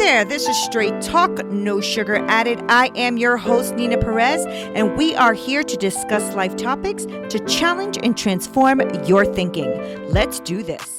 there. This is Straight Talk, no sugar added. I am your host, Nina Perez, and we are here to discuss life topics to challenge and transform your thinking. Let's do this.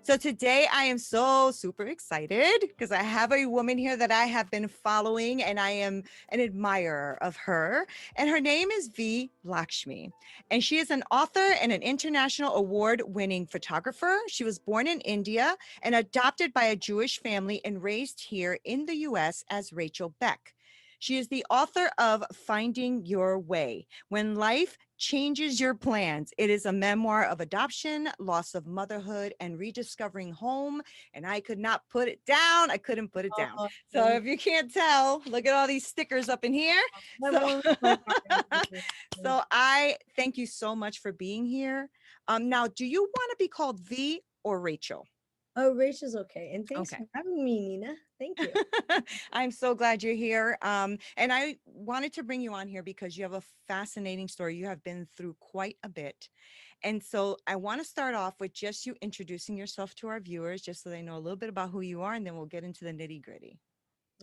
So today I am so super excited because I have a woman here that I have been following and I am an admirer of her. And her name is V.Lakshmi. And she is an author and an international award-winning photographer. She was born in India and adopted by a Jewish family and raised here in the US as Rachel Beck. She is the author of Finding Your Way: When Life Changes Your Plans. It is a memoir of adoption, loss of motherhood, and rediscovering home. And I could not put it down. I couldn't put it down. So if you can't tell, look at all these stickers up in here. So, so I thank you so much for being here. Now, do you want to be called V or Rachel? Oh, Rachel's okay. And thanks Okay. for having me, Nina. Thank you. I'm so glad you're here. And I wanted to bring you on here because you have a fascinating story. You have been through quite a bit. And so I want to start off with just you introducing yourself to our viewers, just so they know a little bit about who you are, and then we'll get into the nitty gritty.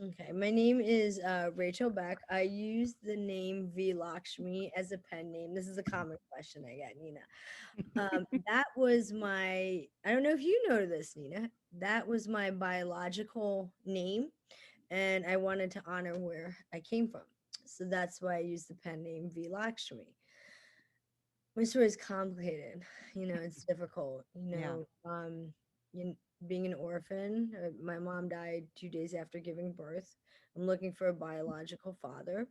Okay, my name is Rachel Beck. I use the name V.Lakshmi as a pen name. This is a common question I get, Nina. That was I don't know if you know this, Nina. That was my biological name, and I wanted to honor where I came from. So that's why I use the pen name V.Lakshmi. My story is complicated. It's difficult. Yeah. You, being an orphan, my mom died 2 days after giving birth. I'm looking for a biological father.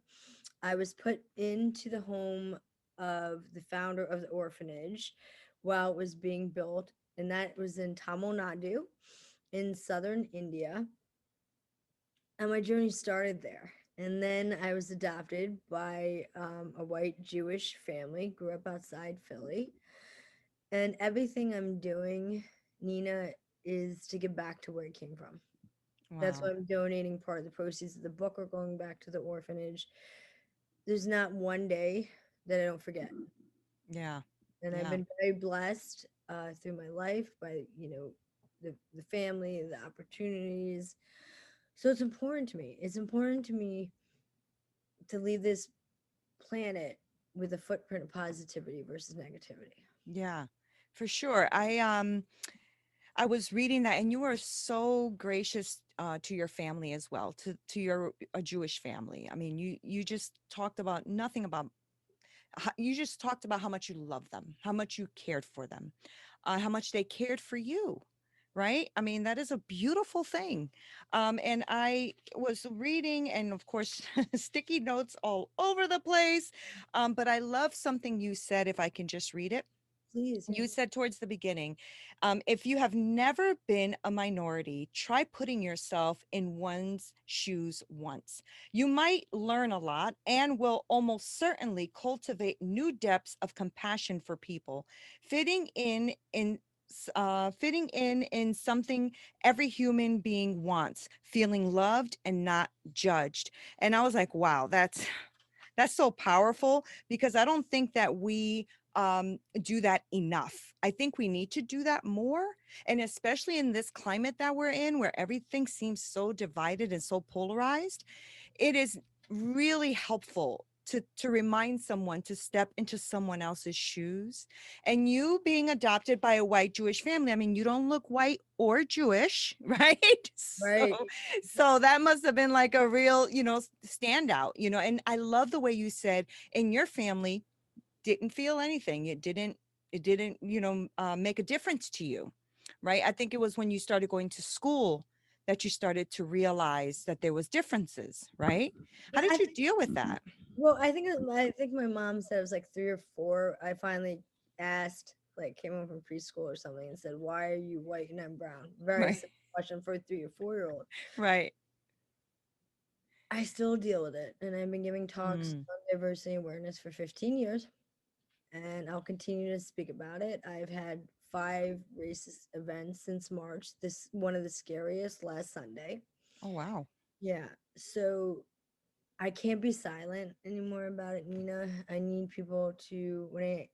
I was put into the home of the founder of the orphanage while it was being built, and that was in Tamil Nadu in southern India. And my journey started there. And then I was adopted by a white Jewish family, grew up outside Philly. And everything I'm doing, Nina, is to get back to where it came from. That's why Wow. I'm donating part of the proceeds of the book are going back to the orphanage. There's not one day that I don't forget. Yeah. And I've Yeah. been very blessed through my life by, the family, the opportunities. So it's important to me. It's important to me to leave this planet with a footprint of positivity versus negativity. Yeah. For sure. I was reading that, and you were so gracious to your family as well, to your a Jewish family. I mean, you just talked about nothing about you just talked about how much you love them, how much you cared for them, how much they cared for you. Right? I mean, that is a beautiful thing. And I was reading, and of course, sticky notes all over the place. But I love something you said, if I can just read it. Please. You said towards the beginning, if you have never been a minority, try putting yourself in one's shoes once. You might learn a lot and will almost certainly cultivate new depths of compassion for people, fitting in something every human being wants, feeling loved and not judged. And I was like, wow, that's so powerful, because I don't think that we do that enough. I think we need to do that more. And especially in this climate that we're in, where everything seems so divided and so polarized, it is really helpful to remind someone to step into someone else's shoes. And you being adopted by a white Jewish family, I mean, you don't look white or Jewish, right? so Right. so that must have been like a real, standout, and I love the way you said in your family didn't feel anything. It didn't make a difference to you, right? I think it was when you started going to school that you started to realize that there was differences, right? How Yeah, did you deal with that? I think my mom said it was like 3 or 4. I finally asked, like, came home from preschool or something and said, "Why are you white and I'm brown?" Very Right. simple question for a 3 or 4 year old. Right. I still deal with it, and I've been giving talks Mm. on diversity awareness for 15 years, and I'll continue to speak about it. I've had 5 racist events since March. This one of the scariest last Sunday. Oh, wow. Yeah, so I can't be silent anymore about it, Nina. I need people to, when I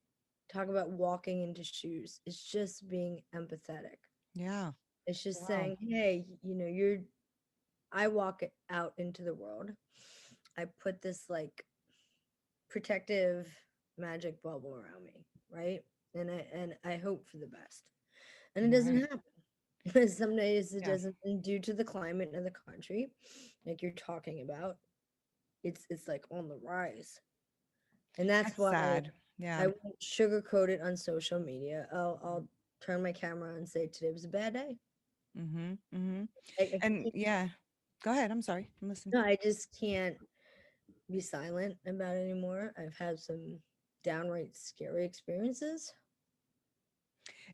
talk about walking into shoes, it's just being empathetic. Yeah. It's just Wow. saying, hey, you're, I walk out into the world, I put this like protective magic bubble around me, right? And I hope for the best. And it doesn't Right. happen. Some days it Yeah. doesn't, and due to the climate of the country, like you're talking about, it's like on the rise. And that's That's why sad. I Yeah. won't sugarcoat it on social media. I'll turn my camera on and say today was a bad day. Mm-hmm. Mm-hmm. I And can't, yeah. Go ahead. I'm sorry. I'm listening. no, I just can't be silent about it anymore. I've had some downright scary experiences.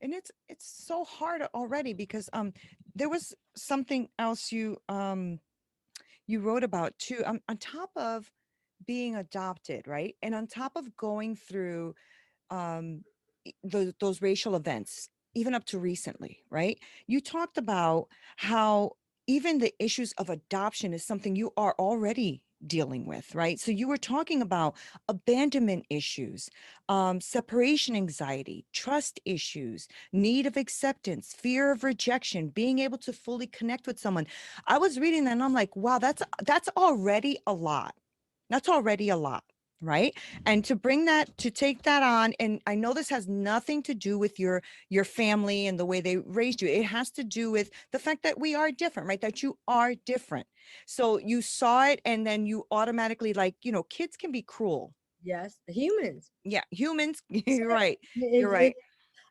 And it's so hard already because there was something else you wrote about too. On top of being adopted, right? And on top of going through those racial events, even up to recently, right? You talked about how even the issues of adoption is something you are already dealing with, right? So you were talking about abandonment issues, separation anxiety, trust issues, need of acceptance, fear of rejection, being able to fully connect with someone. I was reading that and I'm like, wow, that's already a lot. That's already a lot, right? And to bring that, to take that on, and I know this has nothing to do with your family and the way they raised you. It has to do with the fact that we are different, right? That you are different. So you saw it and then you automatically, like, kids can be cruel. Yes, humans. Yeah, humans. So You're right. You're it, right. it,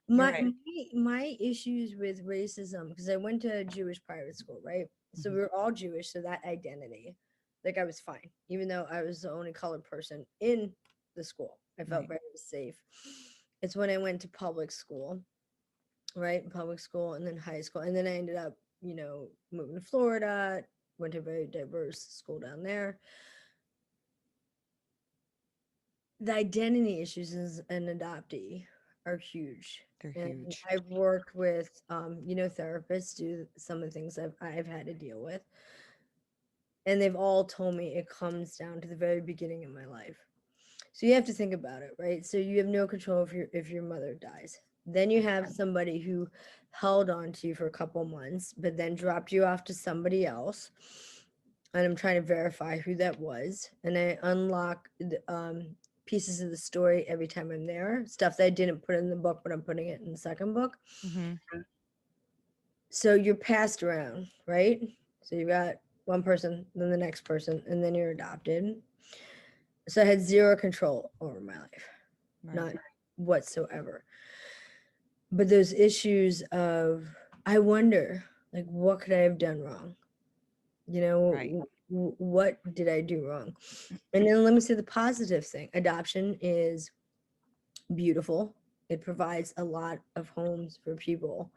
You're my right. my issues with racism, because I went to a Jewish private school, right? So we Mhm. were all Jewish, so that identity, like I was fine, even though I was the only colored person in the school. I felt Right. very safe. It's when I went to public school, right? Public school and then high school. And then I ended up, moving to Florida, went to a very diverse school down there. The identity issues as an adoptee are huge. They're And huge. I've worked with, therapists do some of the things I've had to deal with. And they've all told me it comes down to the very beginning of my life. So you have to think about it, right? So you have no control if your mother dies. Then you have somebody who held on to you for a couple months, but then dropped you off to somebody else. And I'm trying to verify who that was. And I unlock pieces of the story every time I'm there. Stuff that I didn't put in the book, but I'm putting it in the second book. Hmm. So you're passed around, right? So you got one person, then the next person, and then you're adopted. So I had zero control over my life, Right. not whatsoever. But those issues of, I wonder, like, what could I have done wrong? Right. What did I do wrong? And then let me say the positive thing. Adoption is beautiful. It provides a lot of homes for people.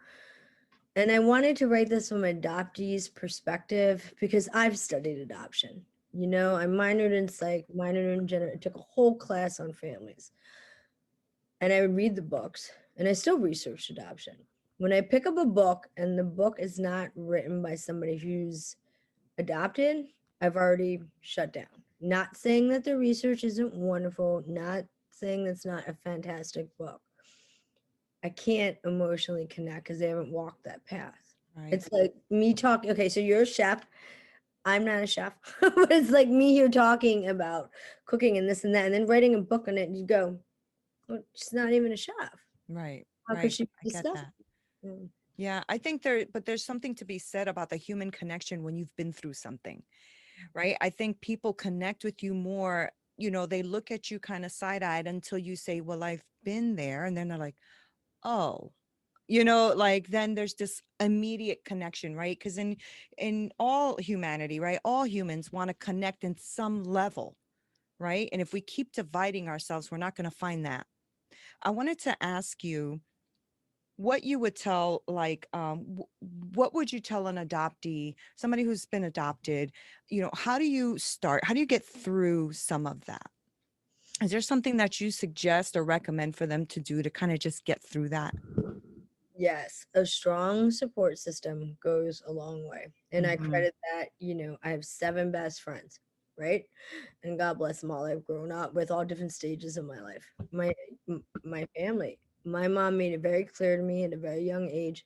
And I wanted to write this from an adoptee's perspective because I've studied adoption. I minored in psych, minored in gender, took a whole class on families. And I would read the books, and I still research adoption. When I pick up a book and the book is not written by somebody who's adopted, I've already shut down. Not saying that the research isn't wonderful, not saying that's not a fantastic book. I can't emotionally connect because they haven't walked that path. Right. It's like me talking. Okay, so you're a chef. I'm not a chef, but it's like me here talking about cooking and this and that, and then writing a book on it. And you go, well, she's not even a chef. Right. How could Right. she I get discuss that. it? Mm. Yeah, I think but there's something to be said about the human connection when you've been through something, right? I think people connect with you more, they look at you kind of side-eyed until you say, well, I've been there. And then they're like, oh, like then there's this immediate connection, right? Because in all humanity, right, all humans want to connect in some level, right? And if we keep dividing ourselves, we're not going to find that. I wanted to ask you what you would tell, like, what would you tell an adoptee, somebody who's been adopted, how do you start, how do you get through some of that? Is there something that you suggest or recommend for them to do to kind of just get through that? Yes, a strong support system goes a long way. And I Hmm. credit that, I have 7 best friends, right? And God bless them all. I've grown up with all different stages of my life. My family. My mom made it very clear to me at a very young age,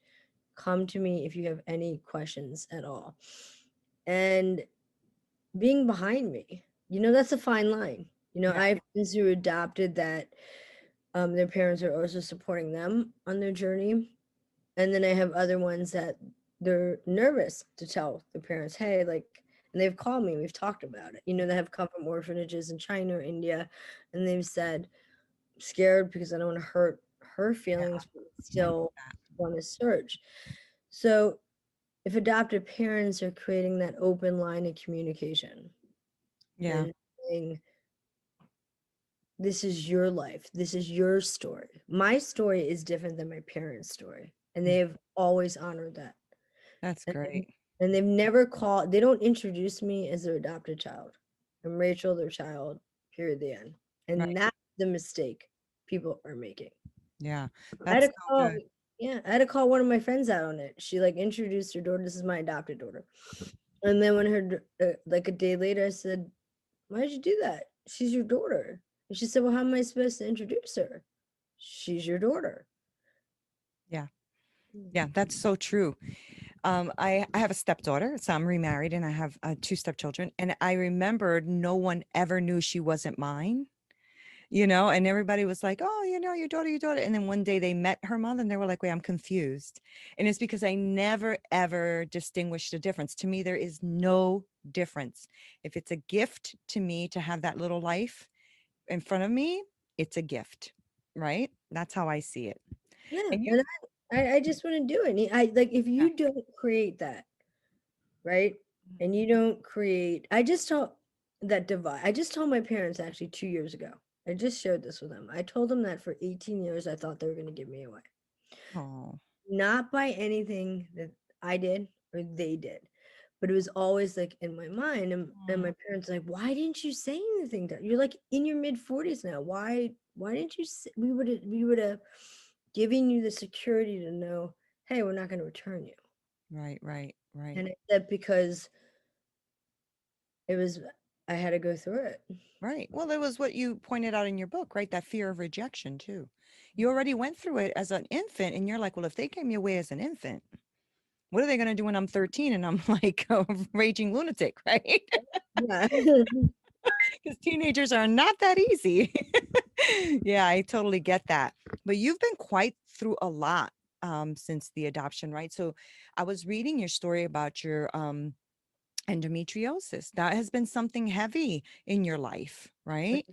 come to me if you have any questions at all. and being behind me. That's a fine line. Yeah. I have friends who adopted that their parents are also supporting them on their journey. And then I have other ones that they're nervous to tell their parents, hey, like, and they've called me, we've talked about it. They have come from orphanages in China or India, and they've said, scared because I don't want to hurt her Yeah. feelings, but I get still that. want to search. So if adoptive parents are creating that open line of communication Yeah. and saying, this is your life, this is your story. My story is different than my parents' story, and they Mm. have always honored that. That's And great. they've never they don't introduce me as their adopted child. I'm Rachel, their child, period, the end. And Right. that's the mistake people are making. Yeah. I had That's to so call, good. yeah, I had to call one of my friends out on it. She like introduced her daughter. This is my adopted daughter. And then when like a day later, I said, why did you do that? She's your daughter. And she said, well, how am I supposed to introduce her? She's your daughter. Yeah. Mm. Yeah. That's so true. I have a stepdaughter, so I'm remarried and I have two stepchildren. And I remembered no one ever knew she wasn't mine, and everybody was like, oh, your daughter, your daughter. And then one day they met her mother and they were like, wait, I'm confused. And it's because I never, ever distinguished the difference. To me, there is no difference. If it's a gift to me to have that little life in front of me, it's a gift, right? That's how I see it. Yeah. And you, And I just want to do it. I like, if yeah. you don't create that, right? Mhm. And you don't create, I just told that divide. I just told my parents actually 2 years ago. I just shared this with them. I told them that for 18 years, I thought they were going to give me away. Oh, Not by anything that I did or they did, but it was always like in my mind. And mm, my parents like, why didn't you say anything to, you're like in your mid 40s now. Why didn't you say, we would have given you the security to know, hey, we're not going to return you. right, right, right. And I said, because it was, I had to go through it. Right. Well, it was what you pointed out in your book, right? That fear of rejection, too. You already went through it as an infant, and you're like, well, if they gave me away as an infant, what are they going to do when I'm 13 and I'm like a raging lunatic, right? Yeah. Because teenagers are not that easy. Yeah, I totally get that. But you've been quite through a lot since the adoption, right? So I was reading your story about your endometriosis. That has been something heavy in your life, right?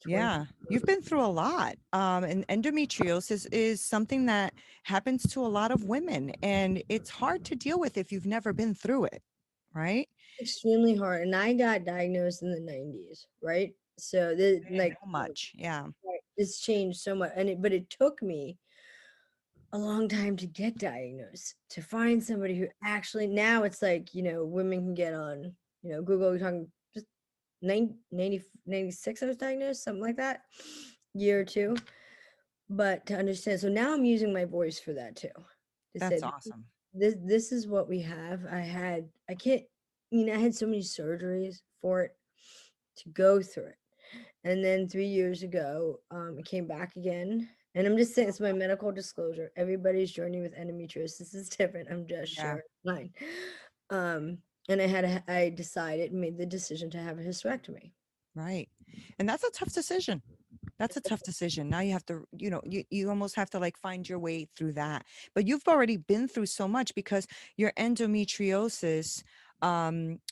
20 Yeah, you've been through a lot. And endometriosis is something that happens to a lot of women, and it's hard to deal with if you've never been through it, right? extremely hard. And I got diagnosed in the 90s, right? So the I didn't like, know much. Yeah. right, it's changed so much. But it took me a long time to get diagnosed, to find somebody who actually, now it's like, women can get on, Google, you're talking just 96 I was diagnosed, something like that, year or two. But to understand, so now I'm using my voice for that too, to That's say awesome. this is what we have. I can't, I had so many surgeries for it to go through it. And then 3 years ago, it came back again. And I'm just saying, it's my medical disclosure. Everybody's journey with endometriosis is different. I'm just Yeah. sharing mine. Um, and I decided, made the decision to have a hysterectomy. Right. And that's a tough decision. That's a tough decision. Now you have to, you almost have to like find your way through that. But you've already been through so much because your endometriosis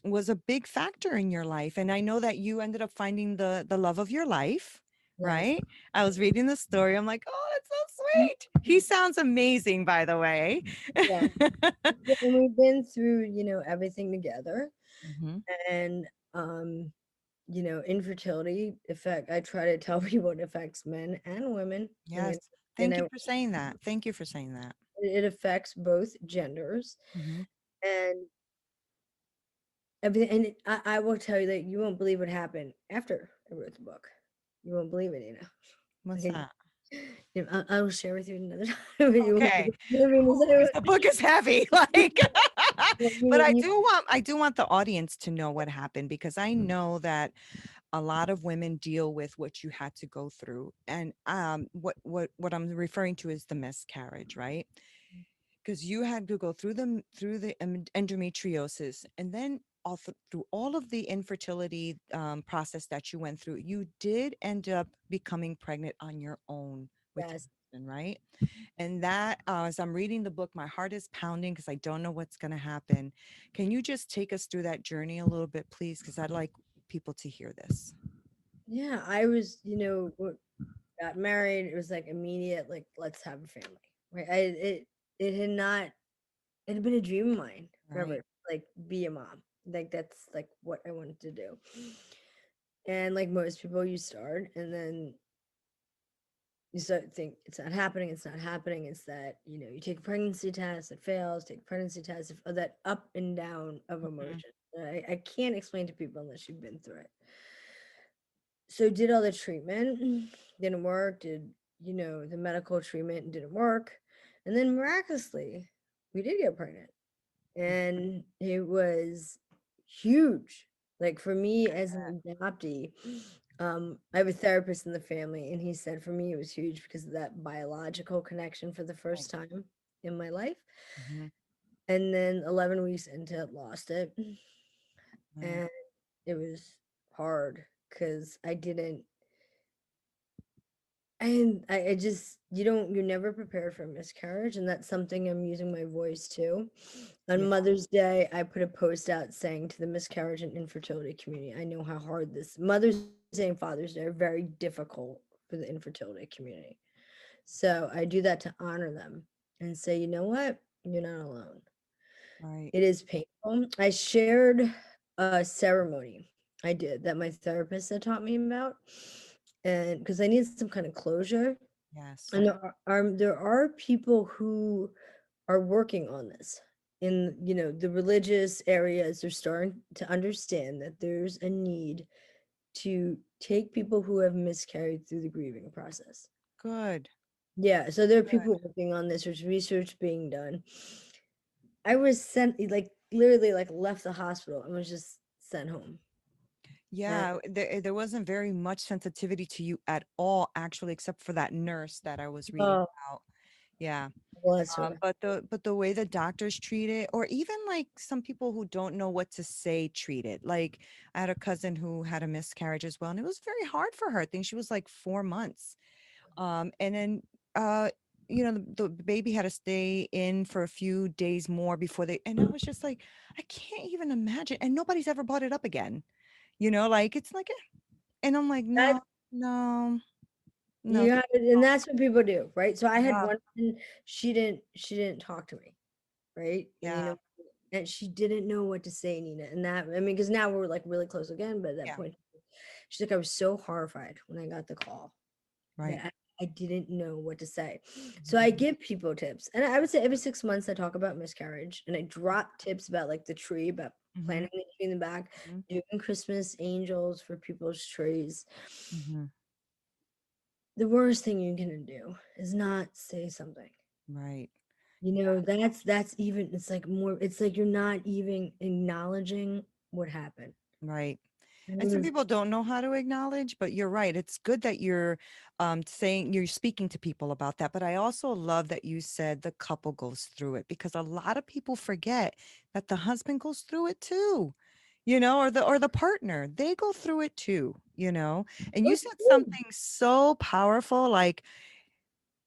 was a big factor in your life. And I know that you ended up finding the love of your life, Yes. right? I was reading the story. I'm like, oh, that's so sweet. He sounds amazing, by the way. Yeah. And we've been through, everything together. Hmm. And infertility affect, I try to tell people it affects men and women. Yes. And Thank you for saying that. Thank you for saying that. it affects both genders. Hmm. And everything, and I will tell you that you won't believe what happened after I wrote the book. You won't believe it, What's Like, that? I will share with you another time. But you won't Okay. believe Because the book is heavy. Like, but I you, do want the audience to know what happened because I know that a lot of women deal with what you had to go through. And what I'm referring to is the miscarriage, right? because you had to go through the endometriosis, and then through all of the infertility process that you went through, you did end up becoming pregnant on your own with your Yes. husband, right? And that, as I'm reading the book, my heart is pounding because I don't know what's going to happen. Can you just take us through that journey a little bit, please? Because I'd like people to hear this. Yeah, I was, got married. It was like immediate, like, let's have a family. Right. It had not, it had been a dream of mine Right. forever, like be a mom. Like that's like what I wanted to do. And like most people, you start and then you start to think it's not happening, it's not happening. It's that, you take a pregnancy test, it fails, take a pregnancy test, that up and down of Mhm. emotion. I can't explain to people unless you've been through it. So did all the treatment, didn't work, did, the medical treatment didn't work. And then miraculously, we did get pregnant. And it was huge. Like for me as an adoptee, I have a therapist in the family, and he said for me it was huge because of that biological connection for the Right. first time in my life. Mhm. And then 11 weeks into it, lost it. Right. And it was hard because I didn't, and I just, you're never prepared for a miscarriage. And that's something I'm using my voice too. On Yeah. Mother's Day, I put a post out saying to the miscarriage and infertility community, I know how hard this Mother's Day and Father's Day are very difficult for the infertility community. So I do that to honor them and say, you know what? You're not alone. Right. It is painful. I shared a ceremony I did that my therapist had taught me about. And because I need some kind of closure. Yes. And there are people who are working on this in the religious areas. They're starting to understand that there's a need to take people who have miscarried through the grieving process. Good. Yeah, so there are Good. people working on this. There's research being done. I was sent, like, literally, like, left the hospital and was just sent home. And Yeah, there wasn't very much sensitivity to you at all, actually, except for that nurse that I was reading oh, about. Yeah. bless her. But the way the doctors treat it, or even like some people who don't know what to say treat it. Like I had a cousin who had a miscarriage as well, and it was very hard for her. I think she was like 4 months. And then the baby had to stay in for a few days more before they, and I was just like, I can't even imagine. And nobody's ever brought it up again. Like it's like, and I'm like, That no, no, no, you got it, and that's what people do, right? So I had yeah, one friend, she didn't talk to me, right? And yeah, and she didn't know what to say, Nina. And that, I mean, because now we're like really close again, but at that yeah, point, she's like, I was so horrified when I got the call right. that I didn't know what to say. So I Mhm, give people tips. And I would say every 6 months I talk about miscarriage, and I drop tips about like the tree, about mhm, planting the tree in the back, mhm, doing Christmas angels for people's trees. mhm. The worst thing you can do is not say something. Right. That's even, it's like more, it's like you're not even acknowledging what happened. Right. And it And some was, people don't know how to acknowledge, but you're right. It's good that you're saying you're speaking to people about that. But I also love that you said the couple goes through it, because a lot of people forget that the husband goes through it too, or the partner. They go through it too. And you said something so powerful, like,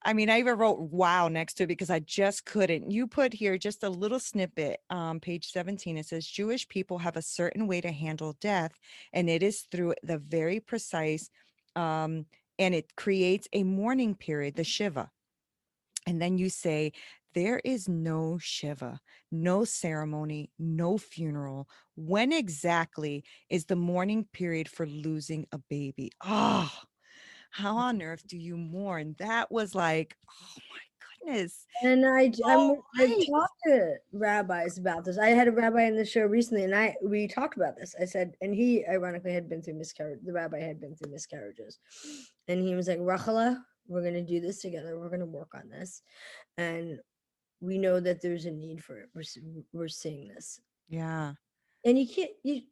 I mean, I even wrote wow next to it because I just couldn't. You put here just a little snippet, page 17. It says Jewish people have a certain way to handle death, and it is through the very precise, um, and it creates a mourning period, the Shiva. And then you say, there is no Shiva, no ceremony, no funeral. When exactly is the mourning period for losing a baby? Oh, how on earth do you mourn? That was like, oh my goodness. and Oh, I've right. talked to rabbis about this. I had a rabbi in the show recently, and we talked about this. I said, and he ironically had been through miscarriage. The rabbi had been through miscarriages, and he was like, Rachala, we're gonna do this together. We're gonna work on this, and we know that there's a need for it. We're seeing this, Yeah. and you can't. You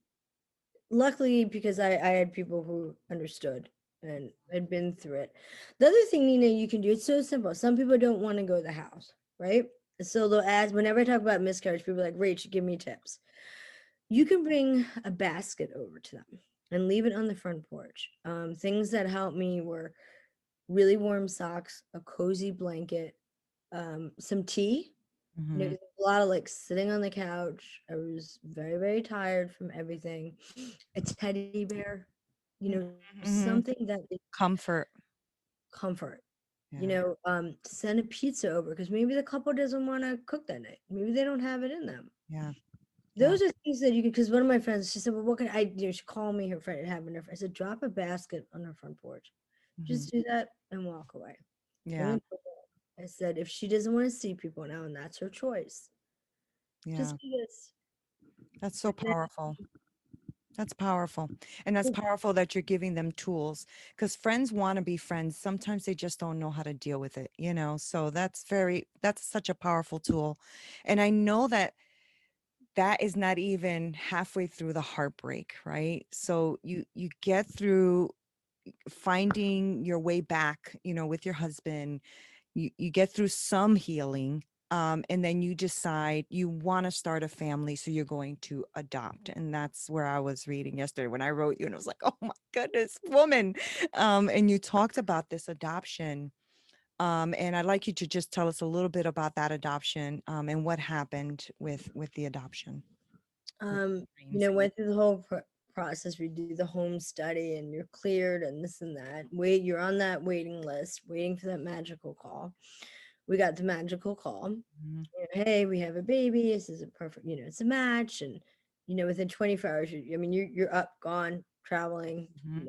luckily, because I had people who understood and had been through it. The other thing, Nina, you can do, it's so simple. Some people don't want to go to the house, right? So they'll ask, whenever I talk about miscarriage, people are like, Rach, give me tips. You can bring a basket over to them and leave it on the front porch. Things that helped me were really warm socks, a cozy blanket, some tea. Mm-hmm. A lot of like sitting on the couch. I was very, very tired from everything. A teddy bear, Mm-hmm. something that is Comfort. comfort. Yeah. Send a pizza over because maybe the couple doesn't want to cook that night. Maybe they don't have it in them. Yeah. Yeah. Those are things that you can, because one of my friends, she said, well, what can I do? She called me, her friend had having her. I said, drop a basket on her front porch. Mm-hmm. Just do that and walk away. Bring Yeah. it to her. I said, if she doesn't want to see people now, and that's her choice, Yeah. just do this. That's so And powerful. That's powerful. And that's then, powerful that you're giving them tools because friends want to be friends. Sometimes they just don't know how to deal with it. So that's such a powerful tool. And I know that that is not even halfway through the heartbreak, right? So you get through finding your way back, with your husband. You get through some healing, and then you decide you want to start a family, so you're going to adopt. And that's where I was reading yesterday when I wrote you, and I was like, oh my goodness, woman. And you talked about this adoption, and I'd like you to just tell us a little bit about that adoption, and what happened with the adoption with dreams. went through the whole process. We do the home study and you're cleared and this and that. You're on that waiting list, waiting for that magical call. We got the magical call. Mhm, Hey, we have a baby. This is a perfect, it's a match. And, within 24 hours, you're up, gone, traveling. mhm.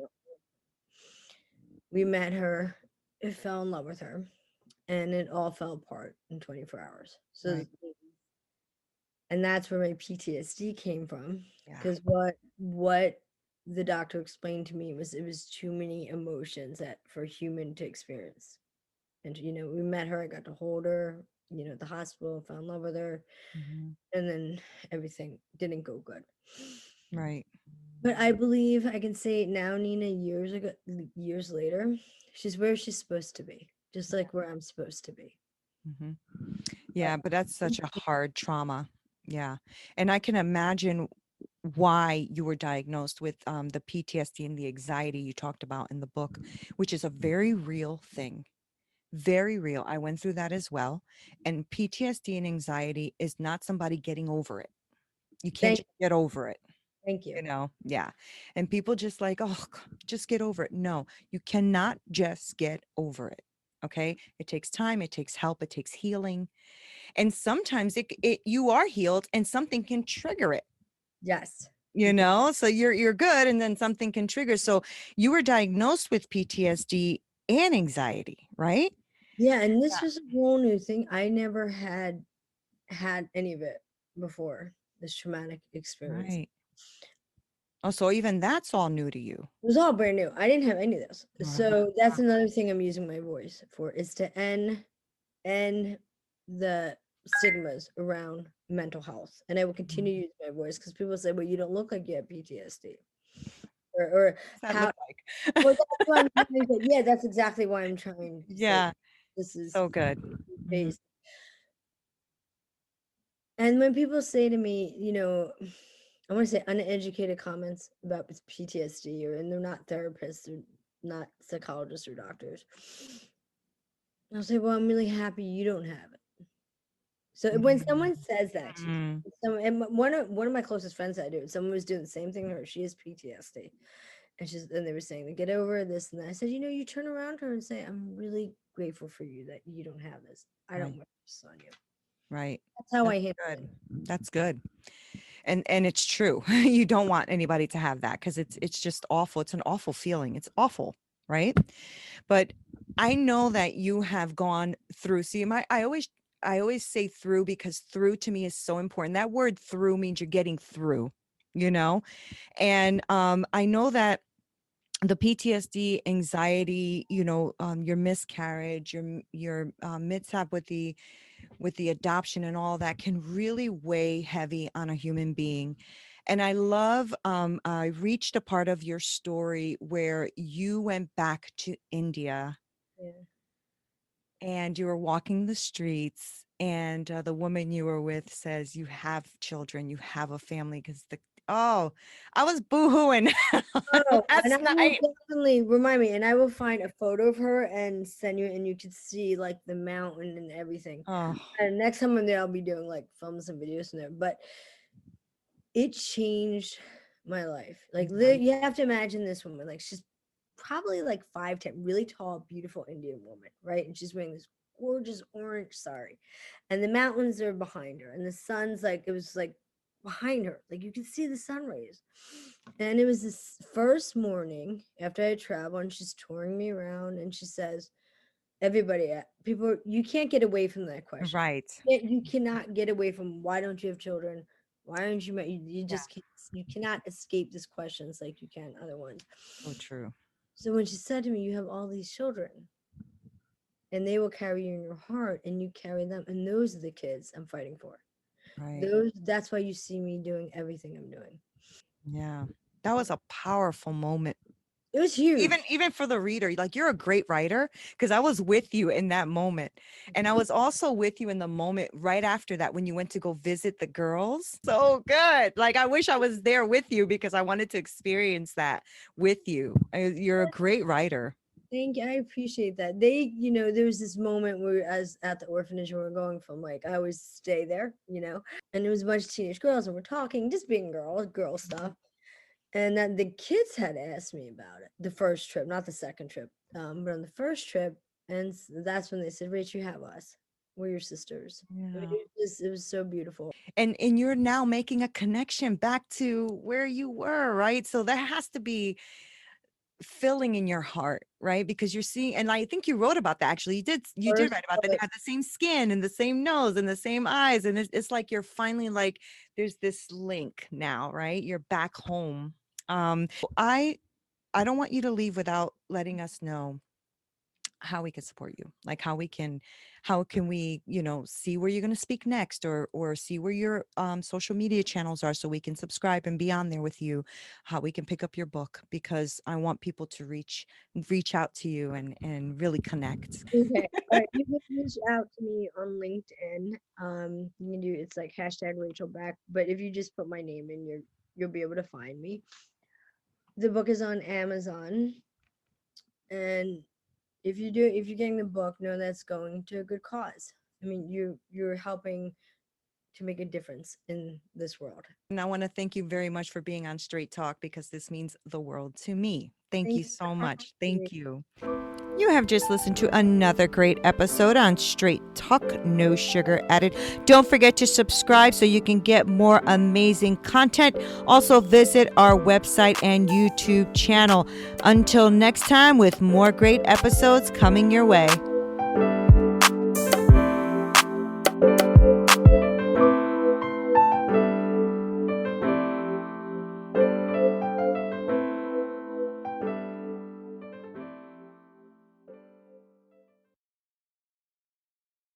We met her, fell in love with her, and it all fell apart in 24 hours. So, Right. and that's where my PTSD came from. Yeah. Because what the doctor explained to me was it was too many emotions that for a human to experience. And we met her. I got to hold her. At the hospital, fell in love with her, Mhm. and then everything didn't go good. Right. But I believe I can say it now, Nina, years later, she's where she's supposed to be, just like where I'm supposed to be. Mhm. But Yeah, but that's such a hard trauma. Yeah. And I can imagine why you were diagnosed with the PTSD and the anxiety you talked about in the book, which is a very real thing. Very real. I went through that as well. And PTSD and anxiety is not somebody getting over it. You can't thank just get over it. thank you. Yeah. And people just like, oh, just get over it. No, you cannot just get over it. Okay. It takes time, it takes help, it takes healing. And sometimes it you are healed and something can trigger it, Yes. so you're good and then something can trigger. So you were diagnosed with PTSD and anxiety, right? Yeah, and this Yeah. was a whole new thing. I never had any of it before, this traumatic experience. Right. Oh, so even that's all new to you. It was all brand new. I didn't have any of this. Wow. So that's another thing I'm using my voice for, is to end the stigmas around mental health. And I will Mhm. continue to use my voice because people say, well, you don't look like you have PTSD. Or What's that how, look like? well, that's why I'm trying to, yeah, that's exactly why I'm trying to say Yeah, this is so good. Mhm. based. And when people say to me, I want to say uneducated comments about PTSD, and they're not therapists, or not psychologists or doctors, I'll say, well, I'm really happy you don't have it. So when Mhm. someone says that to you, Mm. one of my closest friends I do, someone was doing the same thing to her. She has PTSD, and they were saying, get over this and that. I said, you turn around to her and say, I'm really grateful for you that you don't have this. I don't Right, wish this on you. right. That's how I That's handle good. it. That's good. And it's true. You don't want anybody to have that because it's just awful. It's an awful feeling. It's awful, right? But I know that you have gone through. See, I always say through because through to me is so important. That word through means you're getting through, you know? And I know that the PTSD, anxiety, your miscarriage, your mishap with the adoption and all that can really weigh heavy on a human being. And I love, I reached a part of your story where you went back to India Yeah. and you were walking the streets and the woman you were with says you have children, you have a family, because oh, I was boohooing Oh, and I last will night. definitely remind me, and I will find a photo of her and send you, and you could see like the mountain and everything. Oh, And next time I'm there, I'll be doing like films and videos from there. But it changed my life. Like you have to imagine this woman, like she's probably like 5'10", really tall, beautiful Indian woman, right? And she's wearing this gorgeous orange sari, and the mountains are behind her, and the sun's like it was like behind her, like you could see the sun rays. And it was this first morning after I traveled, and she's touring me around, and she says, "Everybody, people, you can't get away from that question. right. You cannot get away from why don't you have children? Why aren't you? You Yeah, just can't, you cannot escape this questions like you can other ones." so true. So when she said to me, "You have all these children, and they will carry you in your heart, and you carry them, and those are the kids I'm fighting for. Right. That's why you see me doing everything I'm doing." Yeah. That was a powerful moment. It was Even huge. even for the reader, like you're a great writer, because I was with you in that moment. And I was also with you in the moment right after that when you went to go visit the girls. So good. Like I wish I was there with you because I wanted to experience that with you. You're a great writer. Thank you. I appreciate that. There was this moment where, as at the orphanage where we're going from, like, I always stay there, and it was a bunch of teenage girls, and we're talking, just being girl stuff. And then the kids had asked me about it, the first trip, not the second trip, but on the first trip. And that's when they said, "Rach, you have us. We're your sisters." Yeah. It was so beautiful. And you're now making a connection back to where you were, right? So there has to be filling in your heart, right? Because you're seeing, and I think you wrote about that actually. You did First, write about that. They had the same skin and the same nose and the same eyes. And it's like you're finally like there's this link now, right? You're back home. I I don't want you to leave without letting us know how we can support you, like how can we, see where you're going to speak next, or see where your social media channels are, so we can subscribe and be on there with you, how we can pick up your book, because I want people to reach out to you and really connect. okay. All right. You can reach out to me on LinkedIn. You can do it's like hashtag Rachel Beck. But if you just put my name in, you'll be able to find me. The book is on Amazon, and if you're getting the book, know that's going to a good cause. I mean, you're helping to make a difference in this world. And I want to thank you very much for being on Straight Talk, because this means the world to me. Thank Thank you you for so having much. me. Thank you. You have just listened to another great episode on Straight Talk, no sugar added. Don't forget to subscribe so you can get more amazing content. Also, visit our website and YouTube channel. Until next time, with more great episodes coming your way.